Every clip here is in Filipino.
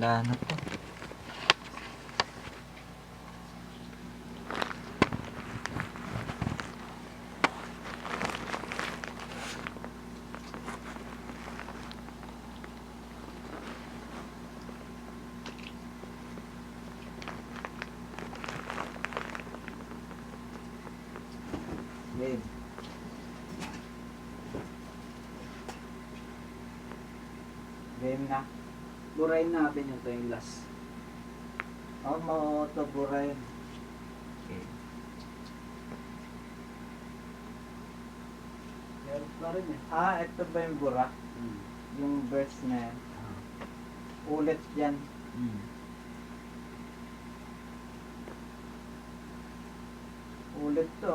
Wala na po. Babe. Game na. Burahin natin yung to yung last. Mo to burahin. Okay. Meron pa rin eh. Ito ba yung bura? Yung verse na yan. Ulit yan. Ulit to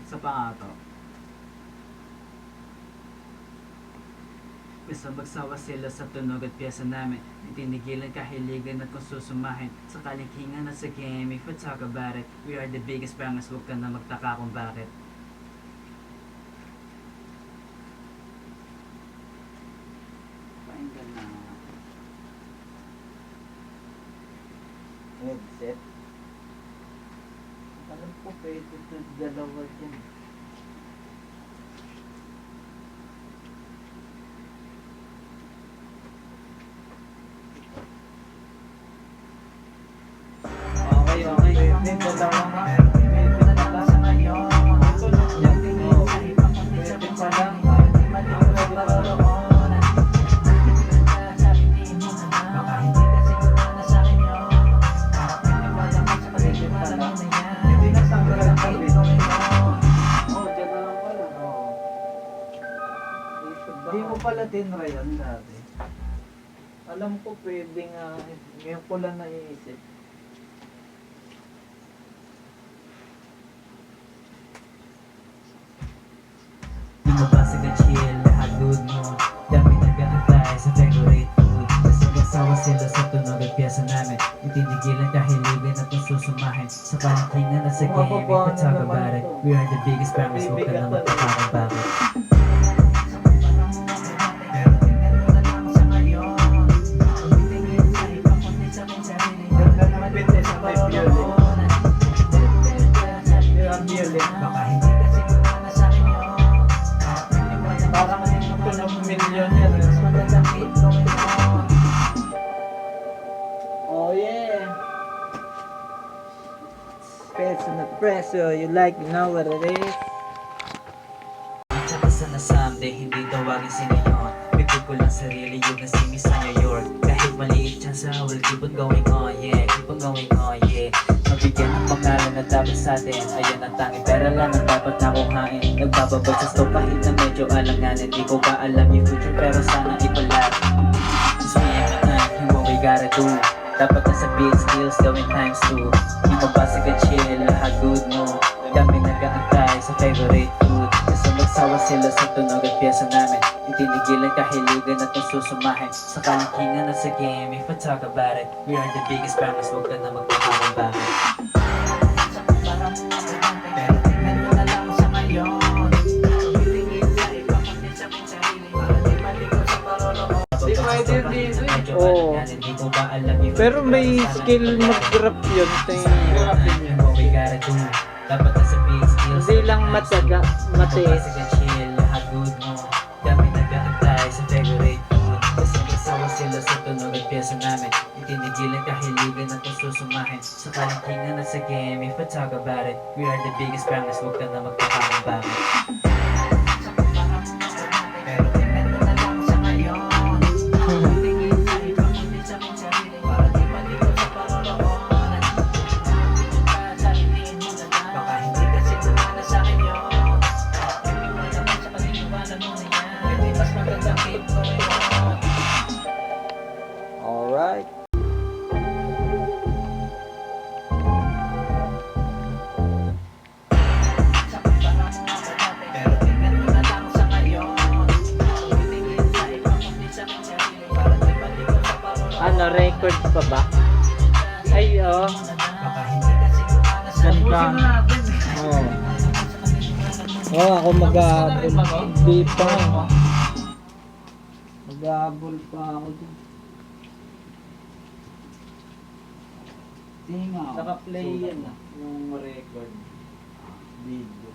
Isa pa nga to. Basta magsawa sila sa tunog at piyesa namin. Itinigilan kahiligan at kung susumahin. Sa kalikhingan at sa game, if we talk about it, we are the biggest bangers, huwag ka na magtaka kung bakit. Pakinggan na. Headset. Alam ko pwede ito dalawa dyan. Okay, okay. Pwede dalawa nga. Pwede na lang sa ngayon. Pwede pa lang. Baka hindi kasi kumana sa akin yun. Hindi na tanggal ang kabit. Dyan na lang pala. Di mo pala tinry yan dati. Alam ko pwede nga. Ngayon ko lang naiisip. Di mo ba sa chill, lahat good mo. Dami nag-aantay sa favorite food. Kasi magsawa sila sa tunog at piyesa namin. Itinigilan kahiligan at kung susumahin. Sa kalikhingan at sa game, we can talk about it. We are the biggest bangers, huwag ka na magpapakang bakit. Ganda ng bitin sa may violin. Yung violin. Baka hindi kasi kumana sa akin yun. Parang ito ng milyon yan. Oh yeah. Peso na preso. You like know what it is? Tsaka sana someday hindi tawagin si ngayon. Bigod ko lang sarili yung nasingis sa New York. Kahit maliit siya sa will keep on going on, yeah. Keep on going on, yeah. Mabigyan ng pangalan na dapat sa atin. Ayan ang tanging pera lang ang dapat nakuhain. Nagbababag sa stove kahit na medyo alanganin. Di ko pa alam yung future pero sana ipalat. Just me and my time, what we gotta do. Dapat na sa beat skills gawin times 2. Di mabasa ka chill, lahat good mo. Kami nag-aantay sa favorite food. Kasi magsawa sila sa tunog at piyesa namin. Itinigilan kahiligan at kung susumahin. Sa kalikhingan at sa game, if I talk about it, we are the biggest bangers, huwag ka na magpapakang bakit. Pero tingnan mo na lang sa ngayon. Tumitingin sa iba kundi sa aking sarili. Para di maligo sa paroloon. Di pwede dito eh. Medyo Oo. alanganin, di ko ba alam yung Pero may future, sana skill ipalat. mag-rap yun. What we gotta do. Dapat na sa big skills. Hindi lang matyaga, matiis. Kasi chill, lahat good mo. Kami nag-aantay sa favorite food. Kasi magsawa sila sa tunog at piyesa namin. Itinigilan kahiligan at kung susumahin. Sa kalikhingan at sa game, if I talk about it, we are the biggest bangers, huwag ka na magpapakang bakit. Pero tingnan mo na lang sa ngayon. Tingin sa iba kundi sa aking sarili. Para di maligo sa paroloon. Baka hindi kasi kumana sa akin yun. Hindi mo naman sa paniniwanan mo na yan. Pwede mas magandang keep going on. Alright. Pero tingnan mo na lang sa ngayon. Tingin sa iba kundi sa aking sarili. Para di maligo sa paroloon. Ano, record pa ba? Ay, oh. Baka hindi kasi kumana sa akin. Ganda. Oo. Oh, ako mag-di pa. Nag-abol pa ako dun. Tinga ako. Naka-play Sulat yan na. yung record. Video.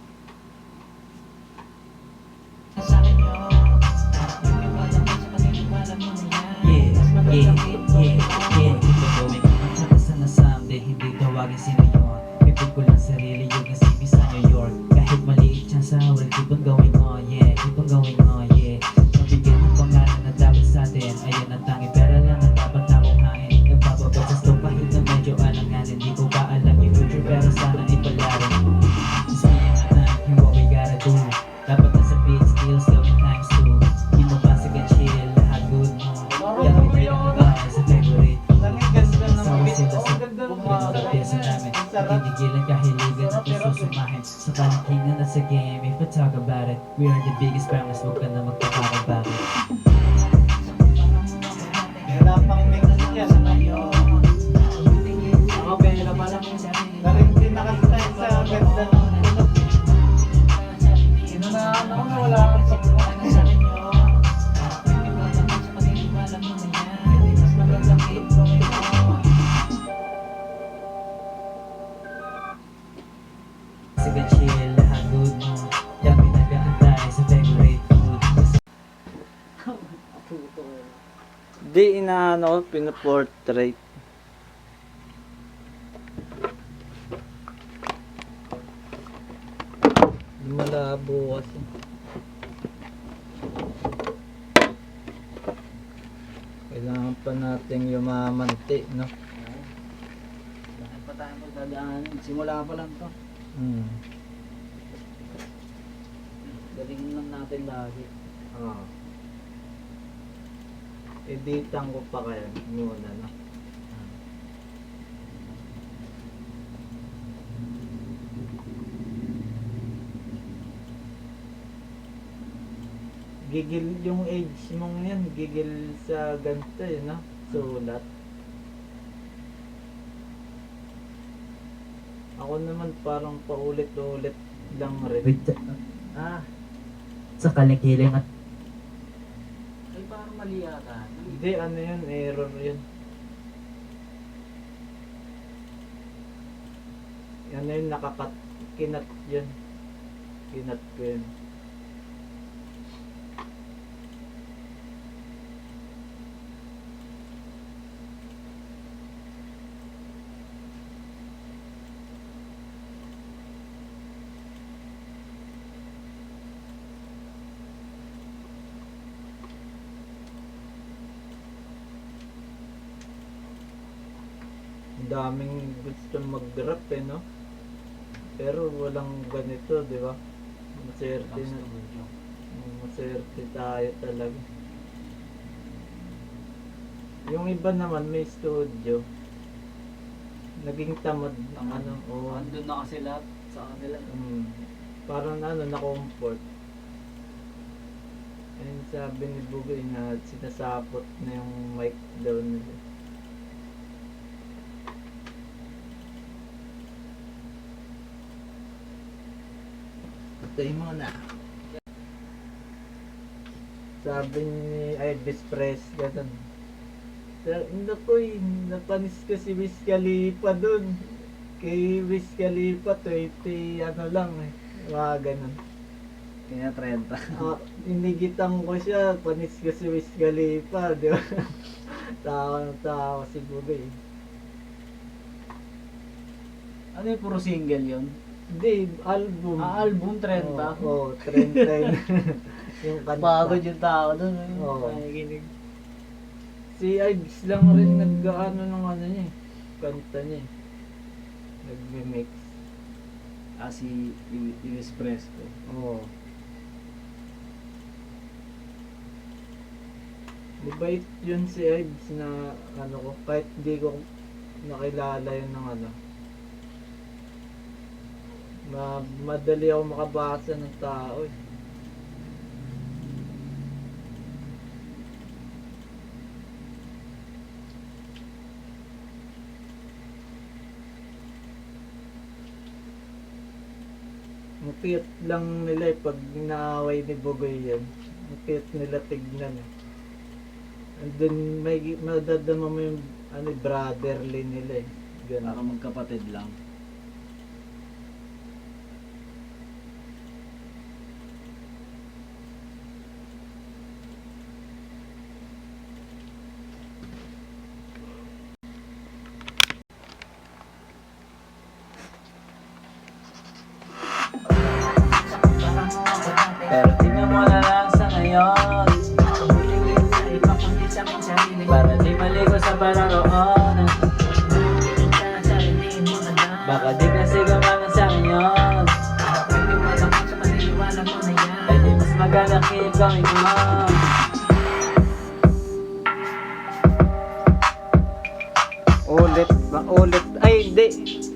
Keep going on. Tsaka sana someday hindi tawagin sino yun. Pipid ko lang sarili yung nasibig sa New York. Kahit maliit siya sa world, keep on going on, yeah. Keep on going on, yeah. Mabigyan ng pangalan na dapat sa atin. Ayan ang tangi, pera lang ang dapat nakuhain. Nagpapabot sa stop kahit na medyo alanganin. Di ko pa alam yung future pero sana ipalarin. Just me and my time, here's what we gotta do. Dapat nasa beat skills, gawin times two. Di mo pa sige chill, lahat good mo. Yan ang pinakagaya sa favorite. Ang ganda ng Sama beat. sila Oh, sa ang ganda ng pinagpapesa namin. Ang sarap. Tinigilan kahiligan sa puso sumahin. Sa kalingkingan at sa game, if we talk about it, we are the biggest families, huwag ka na magpapakabakit. Wala pang mix niya. Ako, pera pa lang. Galing din nakastay sa ganda ng tulog. Sino na ano na wala kang sakto. Sige chill, lahat good mo. Yan pinag-aantay sa favorite food. Di inaano ko, pinaportrait. Malabo kasi. Kailangan pa nating yumamanti, no? Bakit pa tayo magdadaanan? Simula pa lang to. Hmm. Galing lang natin lagi. Oo. Editan ko pa kaya muna, no? Gigil yung age mong yan, gigil sa ganito eh, no? Sulat. Ako naman parang paulit-ulit lang rin. Wait, Ah, sa kalikiling at Ay, parang mali yata. hindi, ano yun, error yun. Ano yun, kinat yun. Kinat ko yun. Ang daming gusto mag-rap eh, no? Pero walang ganito, di ba? Maserte na. Maserte tayo talaga. Yung iba naman may studio. Naging tamad. Tamad. Ano, oo. Andun na kasi lahat sa kanila. Parang ano, na-comfort. Ayun sabi ni Bugoy na sinasapot na yung mic daw nila. Patay mo na. Sabi ni Elvis Presley ganun. Naku, napanis ko si Wiz Khalifa dun. Kay Wiz Khalifa 20 ano lang eh. Mga ganun. Kaya 30. Inigitan ko siya, panis ko si Wiz Khalifa, di ba? Tawa si Bugoy. Ano yung puro single yun? Hindi, album. Album 30. Oo, 30 yun. Yung kanta. Pagod yung tao dun. Oo. Nakikinig. Si Ives lang rin nag-ano ng ano niya eh. Kanta niya eh. Nag-mix. Si US Presto. Oo. Mabait yun si Ives na ano ko, kahit di ko nakilala yun ng ano. Madali ako makabasa ng tao eh. Ang cute lang nila eh, pag naaway ni Bugoy yan. Ang cute nila tignan eh. And then may madadama mo yung ano, brotherly nila eh. Baka Ganun. magkapatid lang. Pero tingnan mo na lang sa ngayon. Tumingin sa iba kundi sa aking sarili. Para di maligo sa pararoonan. Baka di kasi gumana sa akin yun. Pagdiwala mo sa paniniwala mo na yan. Eh di mas maganda keep going on. Ulit. Ay, hindi.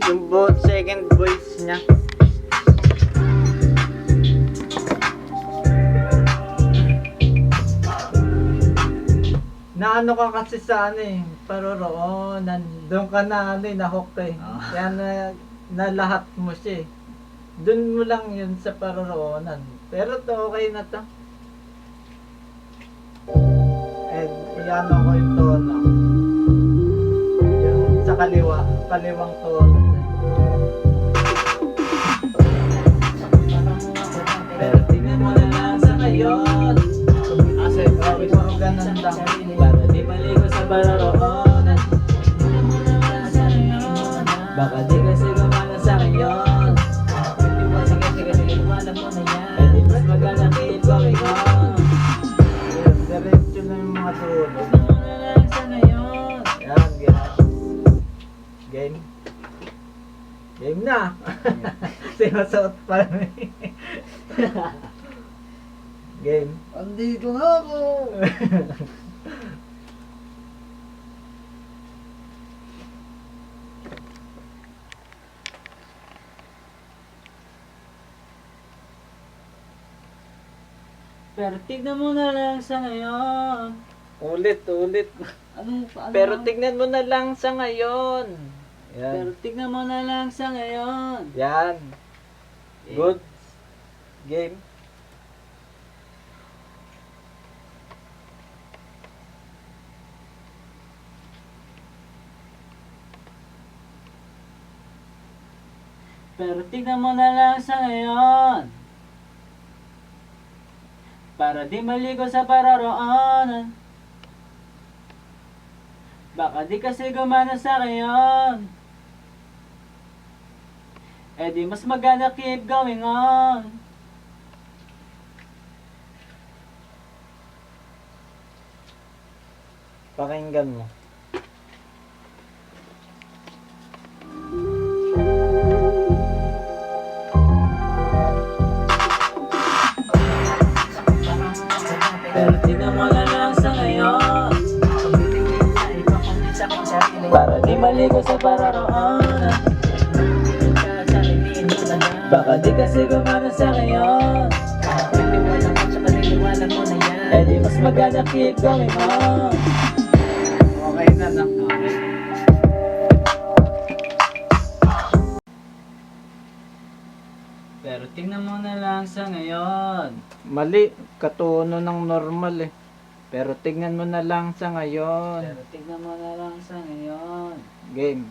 Yung second voice niya. Naano ka kasi sa ano eh, paroroonan. Doon ka na ano eh, nahook eh. Ah. Kaya na lahat mo siya eh. Doon mo lang yun sa paroroonan. Pero to okay na to. Eh, iano ko yung tono. Yung sa kaliwang tono. Pero tingnan mo na lang sa ngayon. Kasi, okay mo ganun lang. Para di maligo sa pararoonan. Baka di kasi gumana sa akin yun. Sige, wala mo na yan. Eh di mas maganda keep going on. Yun, diretso na yung mga tono. Tingnan mo na lang sa ngayon. Yan, game. Game na! Sinasuot pa rin. Game. Andito na ako! Pero tignan mo na lang sa ngayon. Ulit. Ano Pero tignan mo na lang sa ngayon. Pero Yan. tignan mo na lang sa ngayon. Yan. Good. Game. Pero tignan mo na lang sa ngayon. Para di maligo sa pararoonan. Baka di kasi gumana sa akin yun. Eh di mas maganda keep going on. Pakinggan mo. Pero tignan mo na lang sa ngayon. Para di maligo sa pararoonan. Baka di kasi gumana sa ngayon. Eh di mas maganda keep going on. Okay na na. Pero tingnan mo na lang sa ngayon. Mali. Katono ng normal eh. Pero tignan mo na lang sa ngayon. Pero tingnan mo na lang sa ngayon. Game.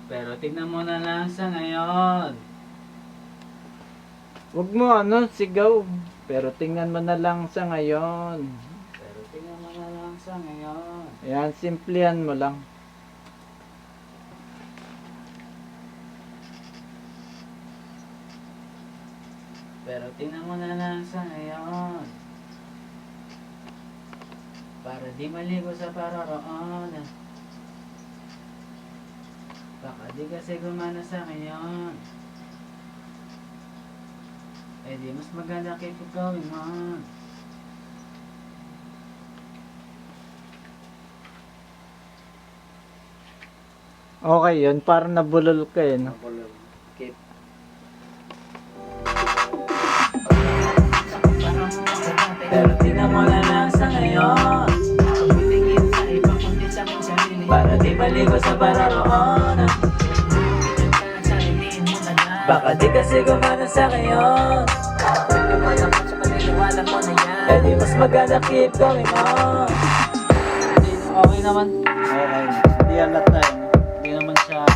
Pero tingnan mo na lang sa ngayon. Huwag mo ano, sigaw. Pero tingnan mo na lang sa ngayon. Pero tingnan mo na lang sa ngayon. Ayan, simplihan mo lang. Pero tingnan mo na lang sa ngayon. Para di maligo sa pararoonan. Baka di kasi gumana sa akin yun. Eh di mas maganda keep it going on. Okay yun, parang nabulol ka eh. No? Keep. Pero tingnan mo na lang sa ngayon. Tumingin sa iba kundi sa aking sarili. Para di maligo sa pararoonan. Baka di kasi gumana sa ngayon. Hindi mo alam kung sa paniniwala mo na yan. Eh di mas maganda keep going on. Okay naman. Okay. Hindi alat na yun. Hindi naman siya...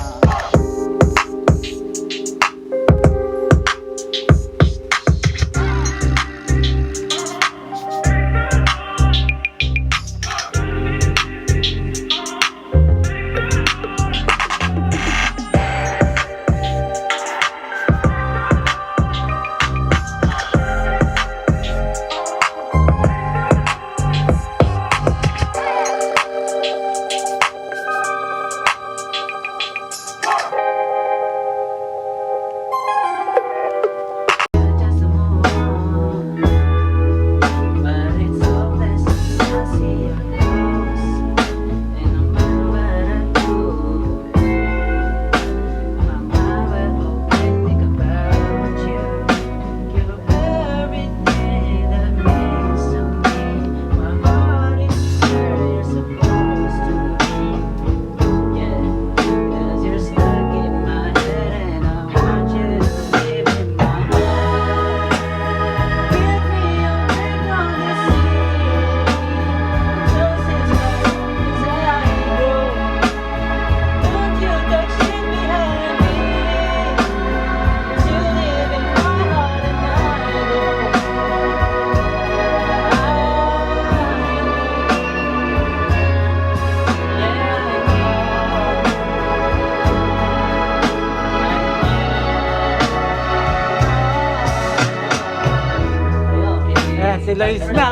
Si Lois na.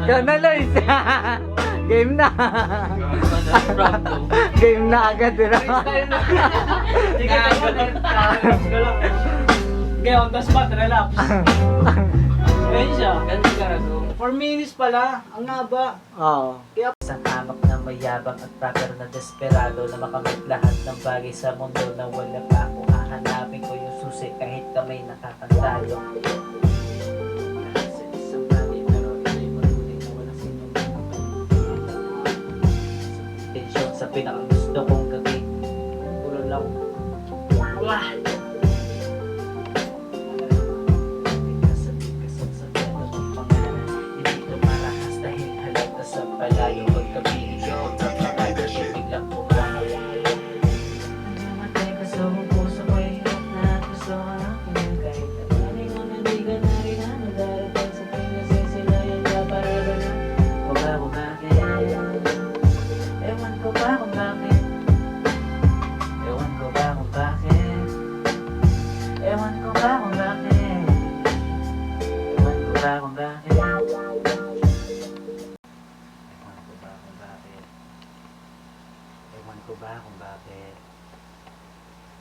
Ikaw na, Lois. Game na. Game na agad. Okay, on the spot, relax. Ayun siya. 4 minutes pala. Ang haba. Oo. Isang amak na mayabang at rapper na desperado na makamit lahat ng bagay sa mundo na wala pa ako hahanapin ko yung susi kahit kamay nakakantalo. Sa isang bagay pero ikay matuloy na wala sinong tensyon sa pinakagusto kong gawin. Puro lang. Wah! Palayo pagkabili ko Pagkakada siya biglang pumahay Namatay ka sa buong puso ko hirap na gusto ka akin Kahit napanin mo na di ka na rin ang darating sa pinasisilayan ka para ba na O ba kung bakit Ewan ko ba kung bakit Ewan ko ba kung bakit Ewan ko ba kung bakit Ewan ko ba kung bakit Ewan ko ba kung bakit?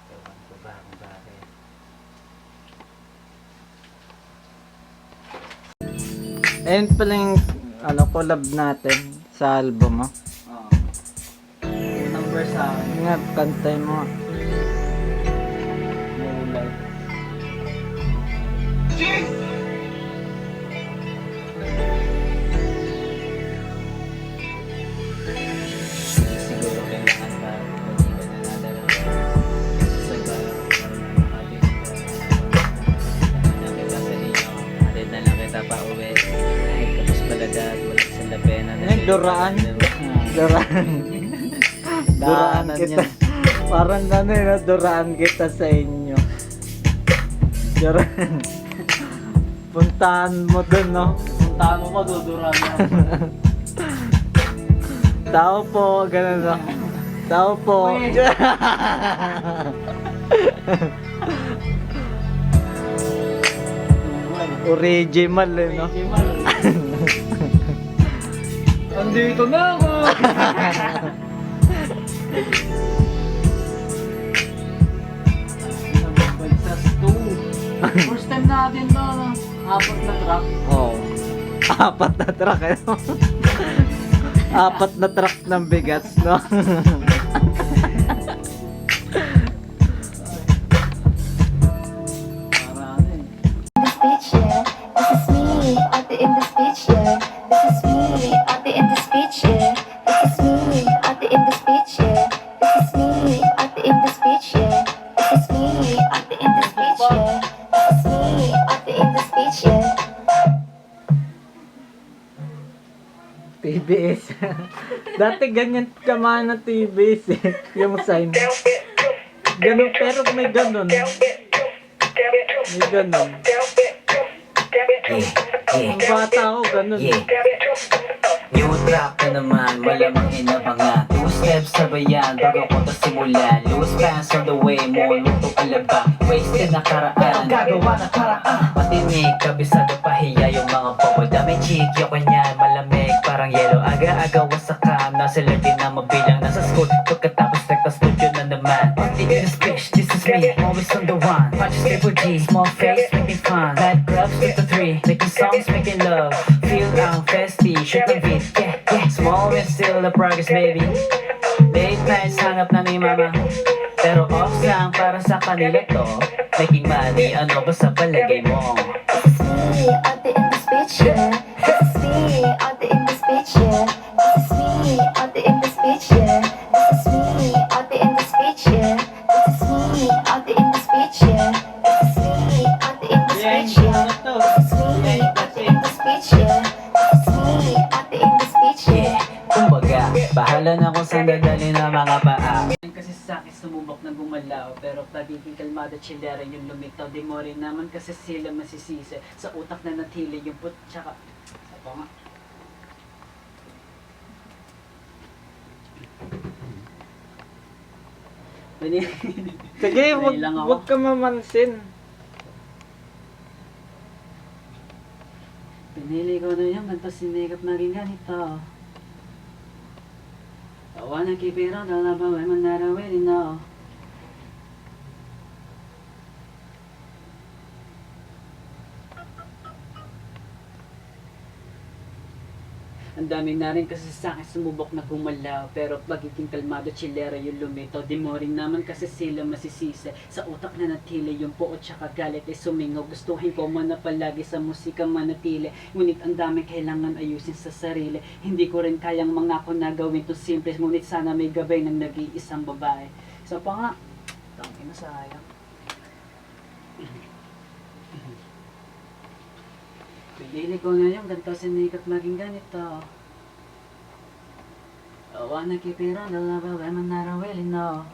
Ewan ko ba kung bakit? Ayun pala yung collab natin sa album mo. Oo. Number sa akin. Nga, kantay mo. Mulay. Siguro kailangan pa hindi ka na nadala sa parang makabit nakita sa inyo alit na lang kita pa uwi kahit kapos palagad wala sa lapena Yung duraan. Duraan. Duraan Daanan kita. yan. Parang duraan kita sa inyo. Duraan. Puntahan mo dun, no? Puntahan mo pa, duduran mo. Tao po, ganun no? Tao po. Uy. Original eh, no? Andito na ako! First time natin to, no? Apat na truck. Oo. Apat na truck, eh, no? Apat na truck ng bigas, no? Para ano eh. This bitch, yeah. This is me, ate in this bitch, yeah. This is me, ate in this bitch, yeah. This is me, ate in this bitch, yeah. This is me, ate in this bitch, yeah. This is me, ate yeah. This is me, ate in the speech, yeah. TBS. Dati ganyan kama ng TBS eh. Yung sign. Ganun, pero may ganun. May ganun. Ang bata ako, ganun. Yung trap ka naman, malamang inabangan. 2 steps sabayan, bago ko to simulan. Loose pants on the way mo, luto alabang. Wasted na karaan, gagawa na paraan. Patinig, kabisado pahiya yung mga bobo. Dami chick, yung kanyan, malamig, parang yellow. Aga-aga wasakan, nasa labi na mabilang. Nasa school, pagkatapos nagpa-studio na naman. Pati in the speech, this is me, always on the one. Punches triple G, small face, making fun. Night clubs, 2 to 3, making songs, making love. Feel ang festy, shoot the beat, yeah, yeah. Small and still the progress, baby. Late nights, hanap na ni mama. Pero off lang para sa kanila to. Making money, ano ba sa palagay mo? This is me, ate in the speech, yeah. This is me, ate in the speech, yeah. This is me, ate in the speech, yeah. This is me, ate in the speech, yeah. This is me, ate in the speech, yeah. This is me, ate in the Yan, speech, yeah. ano to? This is me, ate in the speech, yeah. This is me, ate in the speech, yeah. Kumbaga, bahala na kung saan dadali na mga paa. Kasi sa akin sumubok na gumalaw, pero pagiging kalmado chillera yung lumitaw. Di mo rin naman kasi sila masisisi. Sa utak na natili yung put, tsaka sa pa nga. Sige, wag, Lang ako. wag ka mamansin. Pinili ko na yung ganito sinikap naging ganito. I wanna keep it on the love, but I'm not really know. Ang dami na rin kasi sa akin sumubok na gumalaw. Pero pagiging kalmado, chillera yung lumitaw. Di mo rin naman kasi sila masisisi. Sa utak na natili yung puot tsaka galit ay sumingaw. Gustuhin ko man na palagi sa musika manatili. Ngunit ang dami kailangan ayusin sa sarili. Hindi ko rin kayang mangako na gawin to simple. Ngunit sana may gabay ng nag-iisang babae. So pa nga, tangin na sayang. Pinili ko na yung ganito sinikap maging ganito. I wanna keep it on the level but I'm not really know.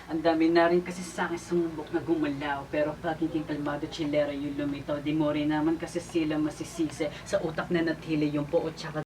Ang dami na rin kasi sa akin sumubok na gumalaw. Pero pagiging kalmado, chillera yung lumitaw. Di mo rin naman kasi sila masisisi. Sa utak na natili yung puot tsaka